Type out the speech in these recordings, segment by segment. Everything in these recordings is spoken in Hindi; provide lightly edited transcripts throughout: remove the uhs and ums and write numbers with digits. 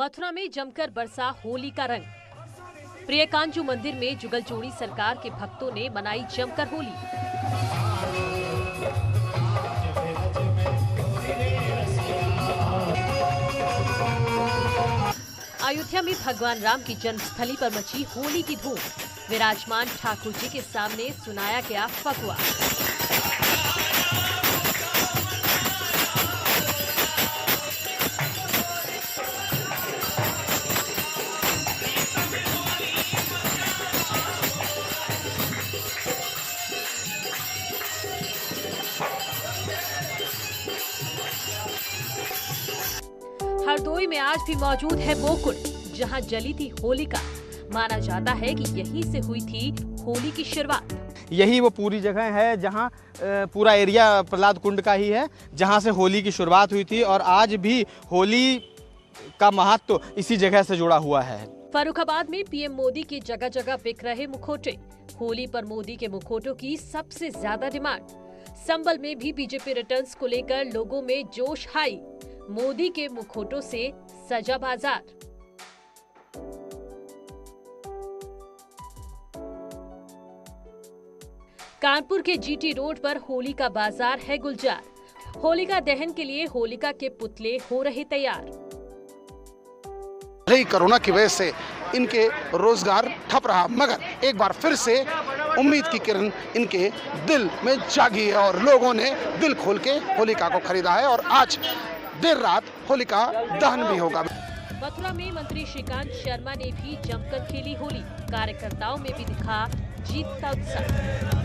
मथुरा में जमकर बरसा होली का रंग। प्रिय कांजू मंदिर में जुगलचोड़ी सरकार के भक्तों ने मनाई जमकर होली। अयोध्या में भगवान राम की जन्मस्थली पर मची होली की धूम। विराजमान ठाकुर जी के सामने सुनाया गया फगुआ। हरदोई में आज भी मौजूद है वो कुंड जहां जली थी होलिका। माना जाता है कि यहीं से हुई थी होली की शुरुआत। यही वो पूरी जगह है जहां पूरा एरिया प्रहलाद कुंड का ही है, जहां से होली की शुरुआत हुई थी और आज भी होली का महत्व इसी जगह से जुड़ा हुआ है। फर्रुखाबाद में पीएम मोदी की जगह जगह बिक रहे मुखौटे। होली पर मोदी के मुखौटों की सबसे ज्यादा डिमांड। संबल में भी बीजेपी रिटर्न्स को लेकर लोगों में जोश हाई। मोदी के मुखौटों से सजा बाजार। कानपुर के जीटी रोड पर होली का बाजार है गुलजार। होलिका दहन के लिए होलिका के पुतले हो रहे तैयार। कोरोना की वजह से इनके रोजगार ठप रहा, मगर एक बार फिर से उम्मीद की किरण इनके दिल में जागी है और लोगों ने दिल खोल के होलिका को खरीदा है और आज देर रात होलिका दहन भी होगा। मथुरा में मंत्री श्रीकांत शर्मा ने भी जमकर खेली होली। कार्यकर्ताओं में भी दिखा जीत का उत्साह।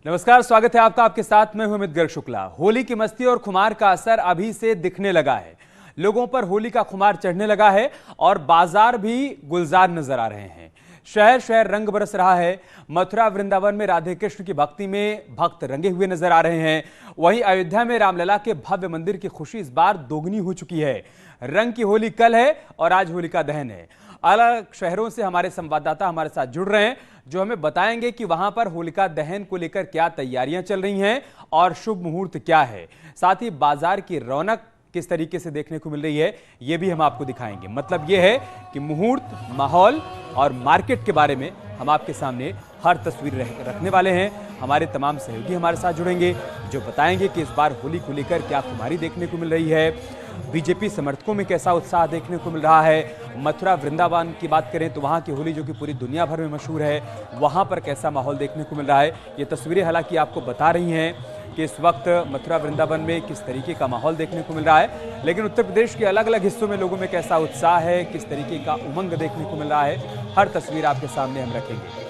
नमस्कार, स्वागत है आपका। आपके साथ मैं हूं अमित गर्ग शुक्ला। होली की मस्ती और खुमार का असर अभी से दिखने लगा है। लोगों पर होली का खुमार चढ़ने लगा है और बाजार भी गुलजार नजर आ रहे हैं। शहर शहर रंग बरस रहा है। मथुरा वृंदावन में राधे कृष्ण की भक्ति में भक्त रंगे हुए नजर आ रहे हैं। वहीं अयोध्या में रामलला के भव्य मंदिर की खुशी इस बार दोगुनी हो चुकी है। रंग की होली कल है और आज होलिका दहन है। अलग शहरों से हमारे संवाददाता हमारे साथ जुड़ रहे हैं, जो हमें बताएंगे कि वहां पर होलिका दहन को लेकर क्या तैयारियां चल रही हैं और शुभ मुहूर्त क्या है। साथ ही बाजार की रौनक किस तरीके से देखने को मिल रही है, ये भी हम आपको दिखाएंगे। मतलब ये है कि मुहूर्त, माहौल और मार्केट के बारे में हम आपके सामने हर तस्वीर रखने वाले हैं। हमारे तमाम सहयोगी हमारे साथ जुड़ेंगे, जो बताएंगे कि इस बार होली को लेकर क्या खुमारी देखने को मिल रही है, बीजेपी समर्थकों में कैसा उत्साह देखने को मिल रहा है। मथुरा वृंदावन की बात करें तो वहाँ की होली जो कि पूरी दुनिया भर में मशहूर है, वहाँ पर कैसा माहौल देखने को मिल रहा है। ये तस्वीरें हालांकि आपको बता रही हैं कि इस वक्त मथुरा वृंदावन में किस तरीके का माहौल देखने को मिल रहा है, लेकिन उत्तर प्रदेश के अलग अलग हिस्सों में लोगों में कैसा उत्साह है, किस तरीके का उमंग देखने को मिल रहा है, हर तस्वीर आपके सामने हम रखेंगे।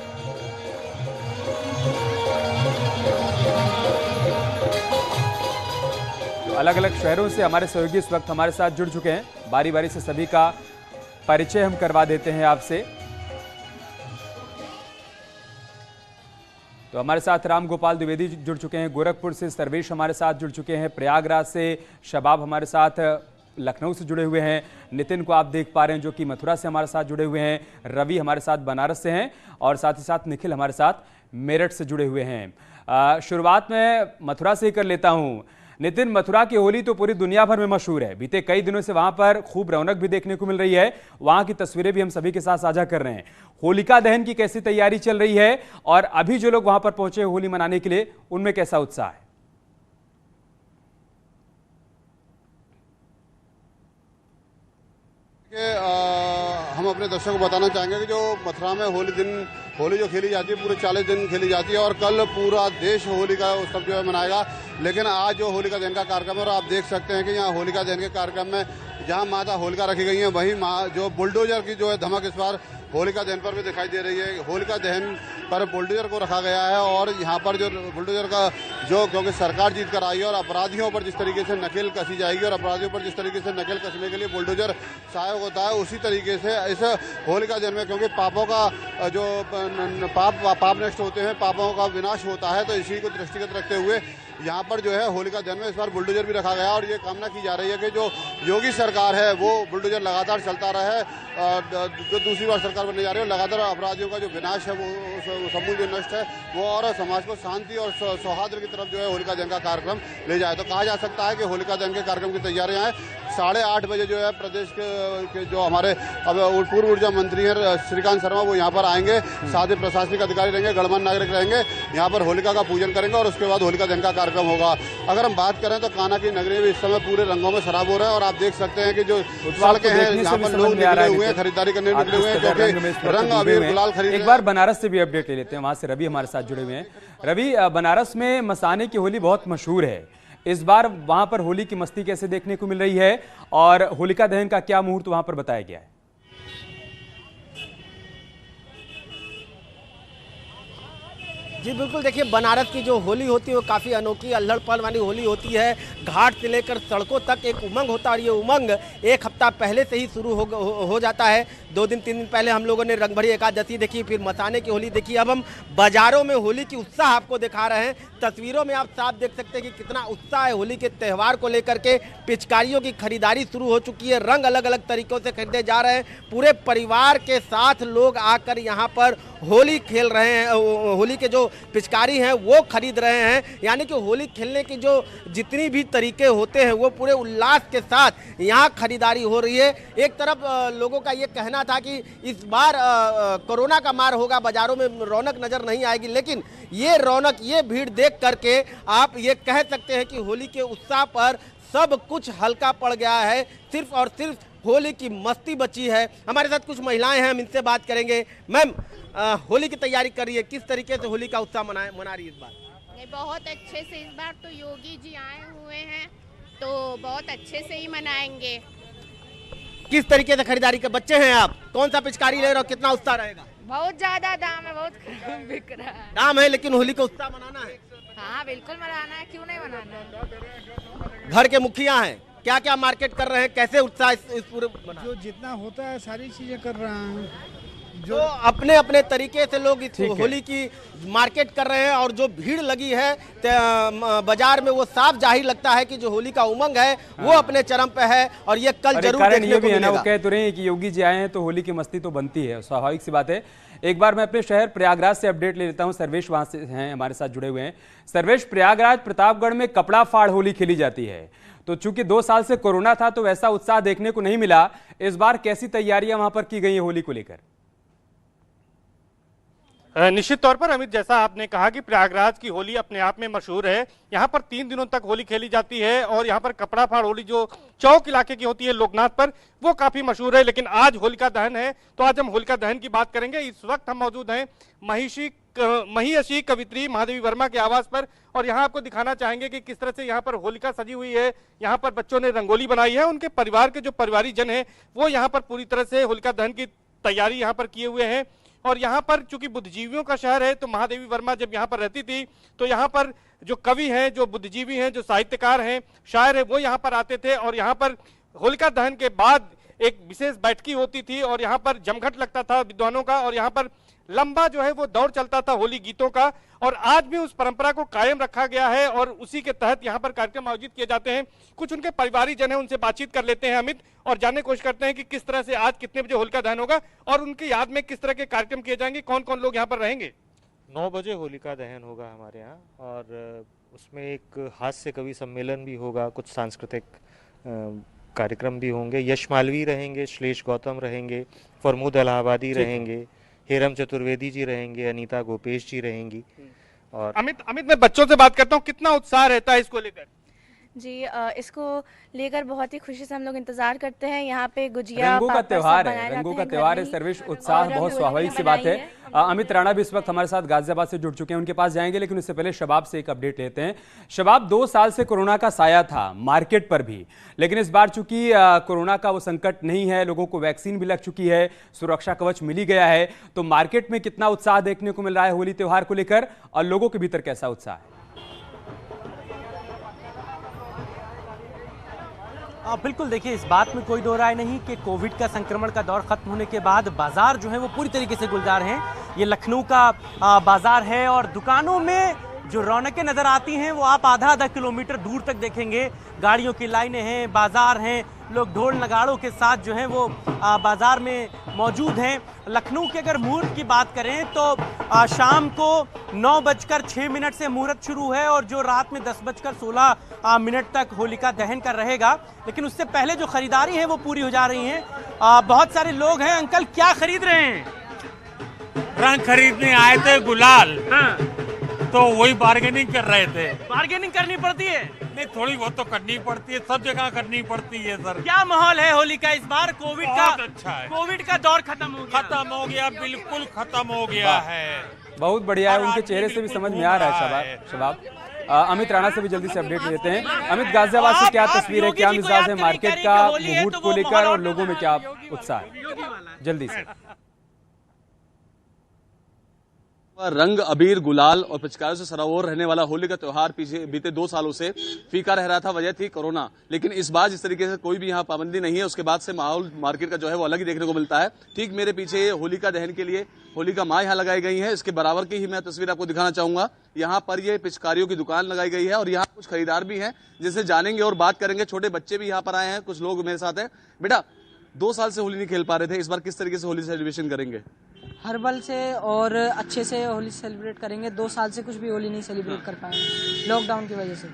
अलग अलग शहरों से हमारे सहयोगी इस वक्त हमारे साथ जुड़ चुके हैं। बारी बारी से सभी का परिचय हम करवा देते हैं आपसे। तो हमारे साथ राम गोपाल द्विवेदी जुड़ चुके हैं, गोरखपुर से सर्वेश हमारे साथ जुड़ चुके हैं, प्रयागराज से शबाब हमारे साथ लखनऊ से जुड़े हुए हैं, नितिन को आप देख पा रहे हैं जो कि मथुरा से हमारे साथ जुड़े हुए हैं, रवि हमारे साथ बनारस से हैं और साथ ही साथ निखिल हमारे साथ मेरठ से जुड़े हुए हैं। शुरुआत में मथुरा से ही कर लेता हूँ। नितिन, मथुरा की होली तो पूरी दुनिया भर में मशहूर है। बीते कई दिनों से वहां पर खूब रौनक भी देखने को मिल रही है। वहां की तस्वीरें भी हम सभी के साथ साझा कर रहे हैं। होलिका दहन की कैसी तैयारी चल रही है और अभी जो लोग वहां पर पहुंचे होली मनाने के लिए, उनमें कैसा उत्साह है? हम अपने दर्शकों को बताना चाहेंगे कि जो मथुरा में होली जो खेली जाती है पूरे 40 दिन खेली जाती है और कल पूरा देश होली का उत्सव जो है मनाएगा। लेकिन आज जो होलिका दहन का कार्यक्रम है और आप देख सकते हैं कि यहाँ होलिका दहन के कार्यक्रम में जहाँ माता होलिका रखी गई है, वहीं जो बुलडोजर की जो है धमक इस बार होलिका दहन पर भी दिखाई दे रही है। होलिका दहन पर बुलडोजर को रखा गया है और यहाँ पर जो बुलडोजर का जो क्योंकि सरकार जीत कर आई है और अपराधियों पर जिस तरीके से नकेल कसी जाएगी और अपराधियों पर जिस तरीके से नकेल कसने के लिए बुलडोजर सहायक होता है, उसी तरीके से इस होलिका दहन में क्योंकि पापों का जो पाप नष्ट होते हैं, पापों का विनाश होता है, तो इसी को दृष्टिगत रखते हुए यहाँ पर जो है होलिका दहन में इस बार बुलडोजर भी रखा गया और ये कामना की जा रही है कि जो योगी सरकार है वो बुलडोजर लगातार चलता रहे, जो दूसरी बार सरकार बनने जा रही है, लगातार अपराधियों का जो विनाश है वो समूल जो नष्ट है वो और समाज को शांति और सौहार्द की तरफ जो है होलिका दहन का कार्यक्रम ले जाए। तो कहा जा सकता है कि होलिका दहन के कार्यक्रम की तैयारियां हैं। 8:30 बजे जो है प्रदेश के जो हमारे अब पूर्व ऊर्जा मंत्री हैं श्रीकांत शर्मा वो यहाँ पर आएंगे, साथ ही प्रशासनिक अधिकारी रहेंगे, गणमान्य नागरिक रहेंगे, यहाँ पर होलिका का पूजन करेंगे और उसके बाद होलिका दहन का कार्यक्रम होगा। अगर हम बात करें तो कान्हा की नगरी में इस समय पूरे रंगों में शराब हो रहा है और आप देख सकते हैं कि जो लड़के हैं यहाँ पर लोग निकले हुए हैं, खरीदारी करने निकले हुए हैं, क्योंकि रंग अबीर गुलाल खरीद। एक बार बनारस से भी अपडेट ले लेते हैं, वहां से रवि हमारे साथ जुड़े हुए हैं। रवि, बनारस में मसाने की होली बहुत मशहूर है, इस बार वहां पर होली की मस्ती कैसे देखने को मिल रही है और होलिका दहन का क्या मुहूर्त वहां पर बताया गया है? जी बिल्कुल, देखिए बनारस की जो होली होती है वो काफ़ी अनोखी अल्हड़-पल्हड़ वाली होली होती है। घाट से लेकर सड़कों तक एक उमंग होता है और ये उमंग एक हफ्ता पहले से ही शुरू हो जाता है। 2 दिन 3 दिन पहले हम लोगों ने रंगभरी एकादशी देखी, फिर मसाने की होली देखी। अब हम बाजारों में होली की उत्साह आपको दिखा रहे हैं। तस्वीरों में आप साफ देख सकते हैं कि कितना उत्साह है होली के त्यौहार को लेकर के। पिचकारियों की खरीदारी शुरू हो चुकी है, रंग अलग अलग तरीक़ों से खरीदे जा रहे हैं। पूरे परिवार के साथ लोग आकर यहाँ पर होली खेल रहे हैं, होली के जो पिचकारी हैं वो खरीद रहे हैं। यानी कि होली खेलने की जो जितनी भी तरीके होते हैं वो पूरे उल्लास के साथ यहाँ खरीदारी हो रही है। एक तरफ लोगों का ये कहना था कि इस बार कोरोना का मार होगा, बाजारों में रौनक नज़र नहीं आएगी, लेकिन ये रौनक, ये भीड़ देख करके आप ये कह सकते हैं कि होली के उत्साह पर सब कुछ हल्का पड़ गया है। सिर्फ और सिर्फ होली की मस्ती बची है। हमारे साथ कुछ महिलाएं हैं, हम इनसे बात करेंगे। मैम, होली की तैयारी कर रही है, किस तरीके से होली का उत्साह मना रही है इस बार? बहुत अच्छे से, इस बार तो योगी जी आए हुए हैं तो बहुत अच्छे से ही मनाएंगे। किस तरीके से खरीदारी कर, बच्चे हैं आप, कौन सा पिचकारी ले रहे हो, कितना उत्साह रहेगा? बहुत ज्यादा दाम है, बहुत बिक रहा है। दाम है लेकिन होली का उत्साह मनाना है। हाँ बिल्कुल मनाना है, क्यों नहीं मनाना। घर के मुखिया हैं, क्या क्या मार्केट कर रहे हैं, कैसे उत्साह इस पूरे? जो जितना होता है सारी चीजें कर रहे हैं, जो अपने अपने तरीके से लोग इस होली की मार्केट कर रहे हैं और जो भीड़ लगी है बाजार में वो साफ जाहिर लगता है कि जो होली का उमंग है वो अपने चरम पे है और ये कल जरूर देखने को मिलेगा। वो कह तो रहे हैं कि योगी जी आए हैं तो होली की मस्ती तो बनती है, स्वाभाविक सी बात है। एक बार मैं अपने शहर प्रयागराज से अपडेट ले लेता हूं, सर्वेश वहां से हैं, हमारे साथ जुड़े हुए हैं। सर्वेश, प्रयागराज प्रतापगढ़ में कपड़ा फाड़ होली खेली जाती है, तो चूंकि 2 साल से कोरोना था तो वैसा उत्साह देखने को नहीं मिला। इस बार कैसी तैयारियां वहां पर की गई है होली को लेकर? निश्चित तौर पर अमित, जैसा आपने कहा कि प्रयागराज की होली अपने आप में मशहूर है। यहाँ पर 3 दिनों तक होली खेली जाती है और यहाँ पर कपड़ा फाड़ होली जो चौक इलाके की होती है लोकनाथ पर, वो काफी मशहूर है। लेकिन आज होलिका दहन है तो आज हम होलिका दहन की बात करेंगे। इस वक्त हम मौजूद हैं महिषी कवित्री महादेवी वर्मा के आवास पर और यहाँ आपको दिखाना चाहेंगे कि किस तरह से यहाँ पर होलिका सजी हुई है। यहाँ पर बच्चों ने रंगोली बनाई है, उनके परिवार के जो परिवारी जन है वो यहाँ पर पूरी तरह से होलिका दहन की तैयारी यहाँ पर किए हुए हैं। और यहाँ पर चूंकि बुद्धिजीवियों का शहर है तो महादेवी वर्मा जब यहाँ पर रहती थी तो यहाँ पर जो कवि हैं, जो बुद्धिजीवी हैं, जो साहित्यकार हैं, शायर है, वो यहाँ पर आते थे और यहाँ पर होलिका दहन के बाद एक विशेष बैठकी होती थी और यहाँ पर जमघट लगता था विद्वानों का और यहाँ पर लंबा जो है वो दौर चलता था होली गीतों का। और आज भी उस परंपरा को कायम रखा गया है और उसी के तहत यहाँ पर कार्यक्रम आयोजित किए जाते हैं। कुछ उनके परिवारी जन हैं, उनसे बातचीत कर लेते हैं अमित और जानने की कोशिश करते हैं कि किस तरह से आज कितने बजे होलिका दहन होगा और उनकी याद में किस तरह के कार्यक्रम किए जाएंगे, कौन कौन लोग यहाँ पर रहेंगे। 9 बजे होलिका दहन होगा हमारे यहाँ और उसमें एक हास्य कवि सम्मेलन भी होगा, कुछ सांस्कृतिक कार्यक्रम भी होंगे। यश मालवी रहेंगे, श्लेष गौतम रहेंगे, फरमूद इलाहाबादी रहेंगे, हेरम चतुर्वेदी जी रहेंगे, अनीता गोपेश जी रहेंगी। और अमित मैं बच्चों से बात करता हूँ, कितना उत्साह रहता है इसको लेकर? जी इसको लेकर बहुत ही खुशी से हम लोग इंतजार करते हैं। यहाँ पे गुजिया रंगों का त्यौहार है, रंगों का त्यौहार है, सर्वेश उत्साह बहुत स्वाभाविक सी बात है। अमित राणा भी इस वक्त हमारे साथ गाजियाबाद से जुड़ चुके हैं, उनके पास जाएंगे, लेकिन उससे पहले शबाब से एक अपडेट लेते हैं। शबाब, 2 साल से कोरोना का साया था मार्केट पर भी, लेकिन इस बार चूंकि कोरोना का वो संकट नहीं है, लोगों को वैक्सीन भी लग चुकी है, सुरक्षा कवच मिल ही गया है, तो मार्केट में कितना उत्साह देखने को मिल रहा है होली त्योहार को लेकर और लोगों के भीतर कैसा उत्साह है? बिल्कुल, देखिए इस बात में कोई दो राय नहीं कि कोविड का संक्रमण का दौर खत्म होने के बाद बाजार जो है वो पूरी तरीके से गुलजार हैं। ये लखनऊ का बाजार है और दुकानों में जो रौनकें नजर आती हैं वो आप आधा किलोमीटर दूर तक देखेंगे। गाड़ियों की लाइनें हैं, बाजार हैं, लोग ढोल नगाड़ों के साथ जो हैं वो बाजार में मौजूद हैं। लखनऊ के अगर मुहूर्त की बात करें तो शाम को 9:06 से मुहूर्त शुरू है और जो रात में 10:16 तक होलिका दहन का रहेगा। लेकिन उससे पहले जो खरीदारी है वो पूरी हो जा रही है। बहुत सारे लोग हैं। अंकल, क्या खरीद रहे हैं? रंग खरीदने आए थे, गुलाल। तो वही बार्गेनिंग कर रहे थे। बार्गेनिंग करनी पड़ती है? नहीं, थोड़ी बहुत तो करनी पड़ती है, सब जगह करनी पड़ती है सर। क्या माहौल है होली का इस बार? कोविड का अच्छा है, कोविड का दौर खत्म हो गया, बिल्कुल खत्म हो गया है। बहुत बढ़िया है, उनके चेहरे से भी समझ में आ रहा है। शबाब, अमित राणा से भी जल्दी से अपडेट लेते हैं। अमित, गाजियाबाद से क्या तस्वीर है, क्या मिजाज है मार्केट का मुहूर्त को लेकर और लोगों में क्या उत्साह है? जल्दी से। रंग, अबीर, गुलाल और पिचकारियों से सराबोर रहने वाला होली का त्योहार बीते 2 सालों से फीका रह रहा था। वजह थी कोरोना, लेकिन इस बार जिस तरीके से कोई भी यहाँ पाबंदी नहीं है, उसके बाद से माहौल मार्केट का जो है वो अलग ही देखने को मिलता है। ठीक मेरे पीछे होलिका दहन के लिए होलिका माँ यहाँ लगाई गई है, इसके बराबर की ही मैं तस्वीर आपको दिखाना चाहूंगा। यहाँ पर ये पिचकारियों की दुकान लगाई गई है और यहाँ कुछ खरीदार भी हैं जिनसे जानेंगे और बात करेंगे। छोटे बच्चे भी यहाँ पर आए हैं, कुछ लोग मेरे साथ हैं। बेटा, 2 साल से होली नहीं खेल पा रहे थे, इस बार किस तरीके से होली सेलिब्रेशन करेंगे? हर्बल से और अच्छे से होली सेलिब्रेट करेंगे। 2 साल से कुछ भी होली नहीं सेलिब्रेट कर पाए लॉकडाउन की वजह से।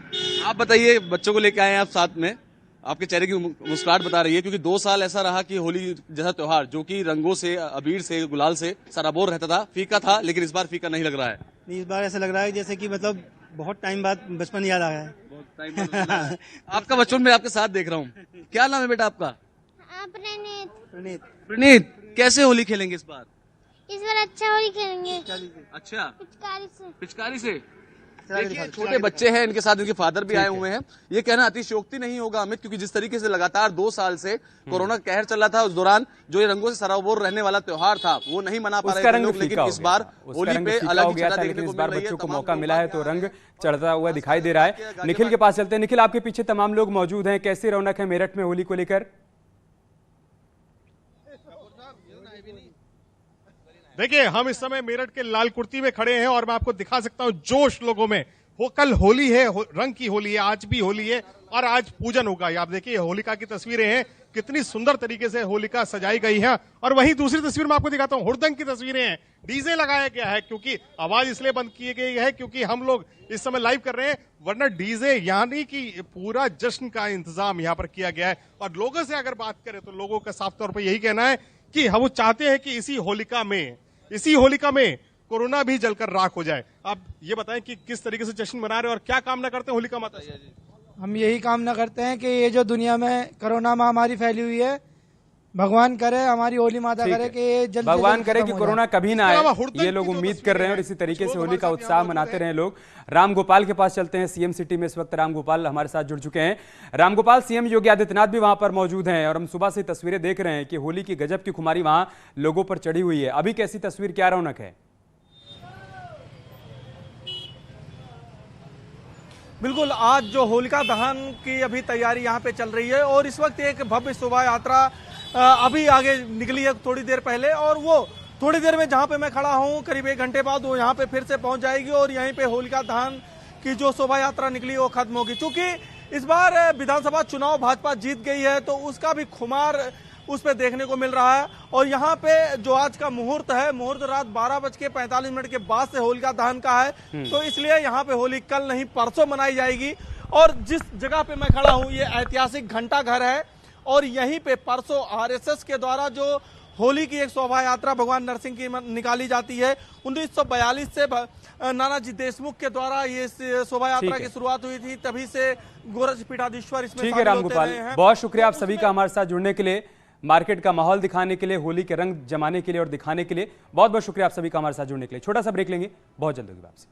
आप बताइए, बच्चों को लेकर आए हैं आप साथ में, आपके चेहरे की मुस्कुराहट बता रही है, क्योंकि 2 साल ऐसा रहा कि होली जैसा त्योहार जो कि रंगों से, अबीर से, गुलाल से सराबोर रहता था, फीका था, लेकिन इस बार फीका नहीं लग रहा है। नहीं, इस बार ऐसा लग रहा है जैसे कि मतलब बहुत टाइम बाद बचपन याद आ गया है। बहुत टाइम बाद आपका बचपन में आपके साथ देख रहा हूँ। क्या नाम है बेटा आपका? प्रणीत। कैसे होली खेलेंगे इस बार? इस बार अच्छा होली खेलेंगे। अच्छा, पिचकारी से। देखिए छोटे बच्चे हैं, इनके साथ इनके फादर भी आए हुए हैं। ये कहना अतिशयोक्ति नहीं होगा अमित, क्योंकि जिस तरीके से लगातार 2 साल से कोरोना कहर चल रहा था, उस दौरान जो ये रंगों से सराबोर रहने वाला त्योहार था वो नहीं मना पा रहे थे लोग, लेकिन इस बार होली पे अलग ही छटा देखने को मिल रही है। बच्चों को मौका मिला है तो रंग चढ़ता हुआ दिखाई दे रहा है। निखिल के पास चलते हैं। निखिल, आपके पीछे तमाम लोग मौजूद हैं, कैसी रौनक है मेरठ में होली को लेकर? देखिए, हम इस समय मेरठ के लाल कुर्ती में खड़े हैं और मैं आपको दिखा सकता हूं जोश लोगों में। कल होली है, रंग की होली है, आज भी होली है और आज पूजन होगा। आप देखिए होलिका की तस्वीरें हैं, कितनी सुंदर तरीके से होलिका सजाई गई है। और वहीं दूसरी तस्वीर में आपको दिखाता हूं, हुड़दंग की तस्वीरें हैं। डीजे लगाया गया है क्योंकि आवाज इसलिए बंद की गई है क्योंकि हम लोग इस समय लाइव कर रहे हैं, वरना डीजे यानी कि पूरा जश्न का इंतजाम यहाँ पर किया गया है। और लोगों से अगर बात करें तो लोगों का साफ तौर पर यही कहना है कि हम चाहते हैं कि इसी होलिका में कोरोना भी जलकर राख हो जाए। आप ये बताएं कि किस तरीके से जश्न मना रहे हैं और क्या कामना करते हैं होलिका माता से? हम यही कामना करते हैं कि ये जो दुनिया में कोरोना महामारी फैली हुई है, भगवान करे, हमारी होली माता करे कि ये जल्द भगवान करे कि कोरोना कभी ना आए, ये लोग उम्मीद कर रहे हैं और इसी तरीके से होली का उत्साह मनाते रहे लोग। राम गोपाल के पास चलते हैं। सीएम सिटी में इस वक्त राम गोपाल हमारे साथ जुड़ चुके हैं। राम गोपाल, सीएम योगी आदित्यनाथ भी वहां पर मौजूद हैं और हम सुबह से तस्वीरें देख रहे हैं कि होली की गजब की खुमारी वहां लोगों पर चढ़ी हुई है। अभी कैसी तस्वीर, क्या रौनक है? बिल्कुल, आज जो होलिका दहन की अभी तैयारी यहाँ पे चल रही है और इस वक्त एक भव्य शोभा यात्रा अभी आगे निकली है थोड़ी देर पहले, और वो थोड़ी देर में जहाँ पे मैं खड़ा हूँ करीब 1 घंटे बाद वो यहाँ पे फिर से पहुँच जाएगी और यहीं पे होलिका दहन की जो शोभा यात्रा निकली वो खत्म होगी। चूंकि इस बार विधानसभा चुनाव भाजपा जीत गई है तो उसका भी खुमार उस पर देखने को मिल रहा है। और यहाँ पे जो आज का मुहूर्त है, मुहूर्त रात 12:45 के बाद से होलिका दहन का है, तो इसलिए यहाँ पे होली कल नहीं परसों मनाई जाएगी। और जिस जगह पे मैं खड़ा हूँ ये ऐतिहासिक घंटा घर है और यहीं पे परसों आरएसएस के द्वारा जो होली की एक शोभा यात्रा भगवान नरसिंह की निकाली जाती है। 1942 से नानाजी देशमुख के द्वारा ये शोभा यात्रा की शुरुआत हुई थी, तभी से गोरज पीठाधीश्वर इसमें ठीक है रामगोपाल, बहुत शुक्रिया आप सभी का हमारे साथ जुड़ने के लिए, मार्केट का माहौल दिखाने के लिए, होली के रंग जमाने के लिए और दिखाने के लिए बहुत बहुत शुक्रिया आप सभी का हमारे साथ जुड़ने के लिए। छोटा सा ब्रेक लेंगे, बहुत जल्द होगी वापसी।